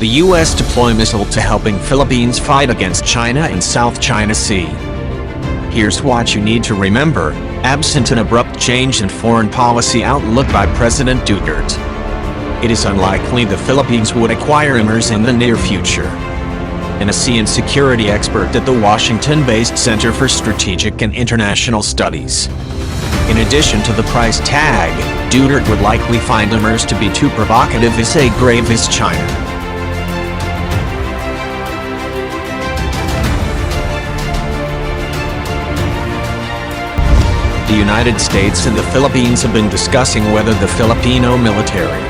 The U.S. deploy missile to helping Philippines fight against China in South China Sea. Here's what you need to remember, absent an abrupt change in foreign policy outlook by President Duterte. It is unlikely the Philippines would acquire HIMARS in the near future. An ASEAN security expert at the Washington-based Center for Strategic and International Studies. In addition to the price tag, Duterte would likely find HIMARS to be too provocative as a grave as China. The United States and the Philippines have been discussing whether the Filipino military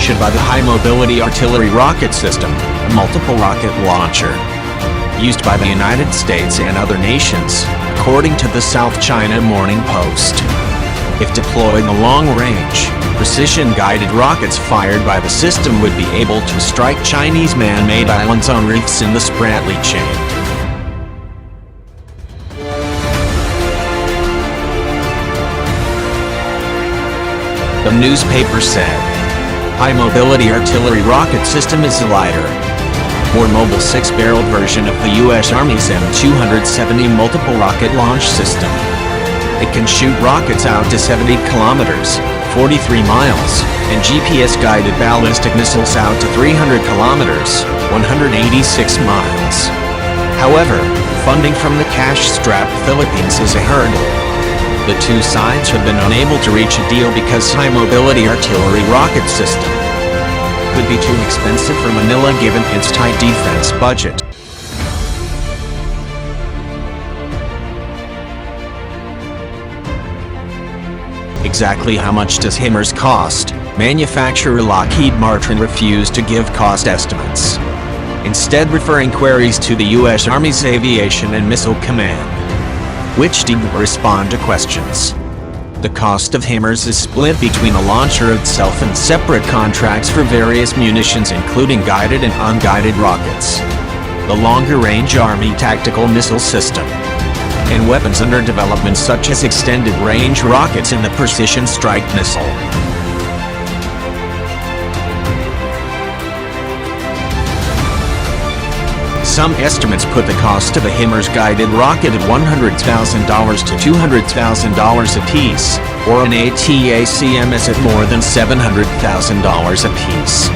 should buy the high-mobility artillery rocket system, a multiple rocket launcher, used by the United States and other nations, according to the South China Morning Post. If deployed in long-range, precision-guided rockets fired by the system would be able to strike Chinese man-made islands on reefs in the Spratly chain. The newspaper said, high-mobility artillery rocket system is a lighter, more mobile 6-barreled version of the U.S. Army's M270 multiple rocket launch system. It can shoot rockets out to 70 kilometers, 43 miles, and GPS-guided ballistic missiles out to 300 kilometers, 186 miles. However, funding from the cash-strapped Philippines is a hurdle. The two sides have been unable to reach a deal because high-mobility artillery rocket system could be too expensive for Manila given its tight defense budget. Exactly how much does HIMARS cost? Manufacturer Lockheed Martin refused to give cost estimates, instead referring queries to the U.S. Army's Aviation and Missile Command, which didn't respond to questions. The cost of HIMARS is split between the launcher itself and separate contracts for various munitions including guided and unguided rockets, the longer-range Army tactical missile system, and weapons under development such as extended-range rockets and the precision strike missile. Some estimates put the cost of a HIMARS guided rocket at $100,000 to $200,000 apiece, or an ATACMS at more than $700,000 apiece.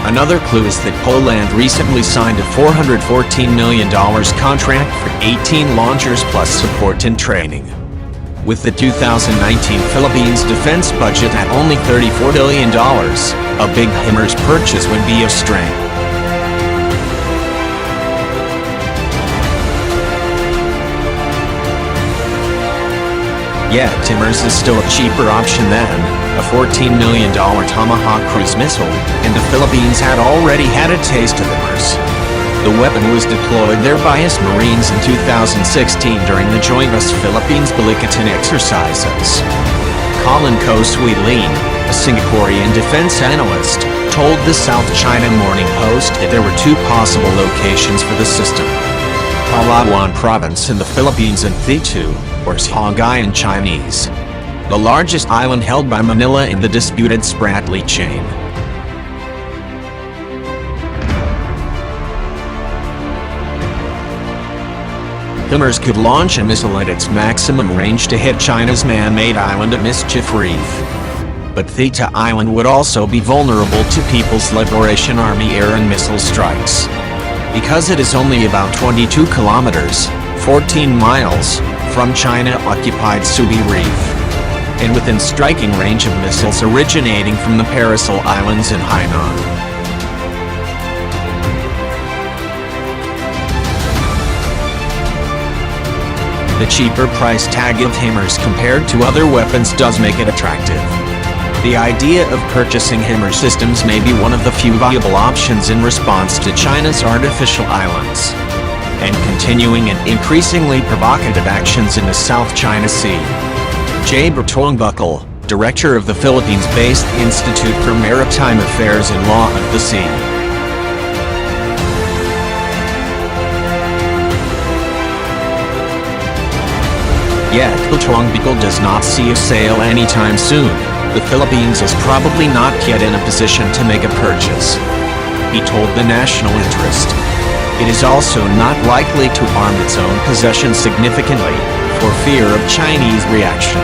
Another clue is that Poland recently signed a $414 million contract for 18 launchers plus support and training. With the 2019 Philippines defense budget at only $34 billion, a big HIMARS purchase would be a strain. Yet HIMARS is still a cheaper option than a $14 million Tomahawk cruise missile, and the Philippines had already had a taste of HIMARS. The weapon was deployed there by US Marines in 2016 during the joint US-Philippines Balikatan exercises. Colin Ko-Swee-Leen, a Singaporean defense analyst, told the South China Morning Post that there were two possible locations for the system: Palawan Province in the Philippines and Thitu, or Songhai in Chinese, the largest island held by Manila in the disputed Spratly chain. HIMARS could launch a missile at its maximum range to hit China's man-made island at Mischief Reef. But Thitu Island would also be vulnerable to People's Liberation Army air and missile strikes, because it is only about 22 kilometers, 14 miles, from China-occupied Subi Reef, and within striking range of missiles originating from the Paracel Islands in Hainan. The cheaper price tag of HIMARS compared to other weapons does make it attractive. The idea of purchasing HIMARS systems may be one of the few viable options in response to China's artificial islands and continuing and increasingly provocative actions in the South China Sea. J. Bertong Buckle, director of the Philippines-based Institute for Maritime Affairs and Law of the Sea. Yet Bertong Buckle does not see a sale anytime soon. The Philippines is probably not yet in a position to make a purchase. he told the national interest. It is also not likely to arm its own possessions significantly, for fear of Chinese reaction.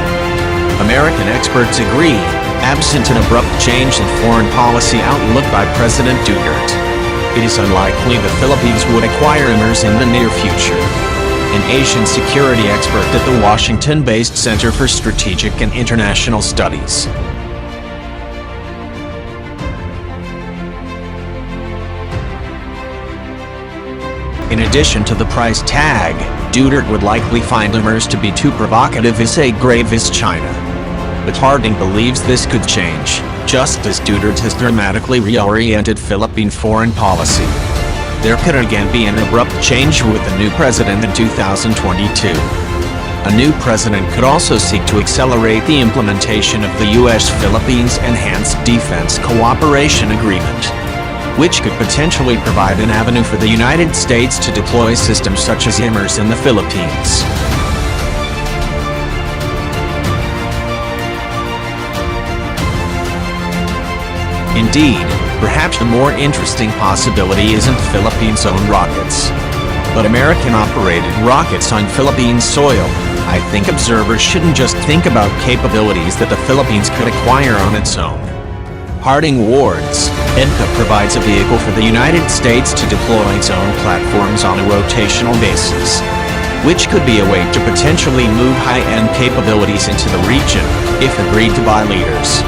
American experts agree, absent an abrupt change in foreign policy outlook by President Duterte, it is unlikely the Philippines would acquire HIMARS in the near future. An Asian security expert at the Washington-based Center for Strategic and International Studies. In addition to the price tag, Duterte would likely find HIMARS to be too provocative as a grave as China. But Harding believes this could change, just as Duterte has dramatically reoriented Philippine foreign policy. There could again be an abrupt change with the new president in 2022. A new president could also seek to accelerate the implementation of the U.S.-Philippines Enhanced Defense Cooperation Agreement, which could potentially provide an avenue for the United States to deploy systems such as HIMARS in the Philippines. Indeed, perhaps the more interesting possibility isn't Philippines' own rockets, but American-operated rockets on Philippine soil. I think observers shouldn't just think about capabilities that the Philippines could acquire on its own. Harding warns, EDCA provides a vehicle for the United States to deploy its own platforms on a rotational basis, which could be a way to potentially move high-end capabilities into the region, if agreed to by leaders.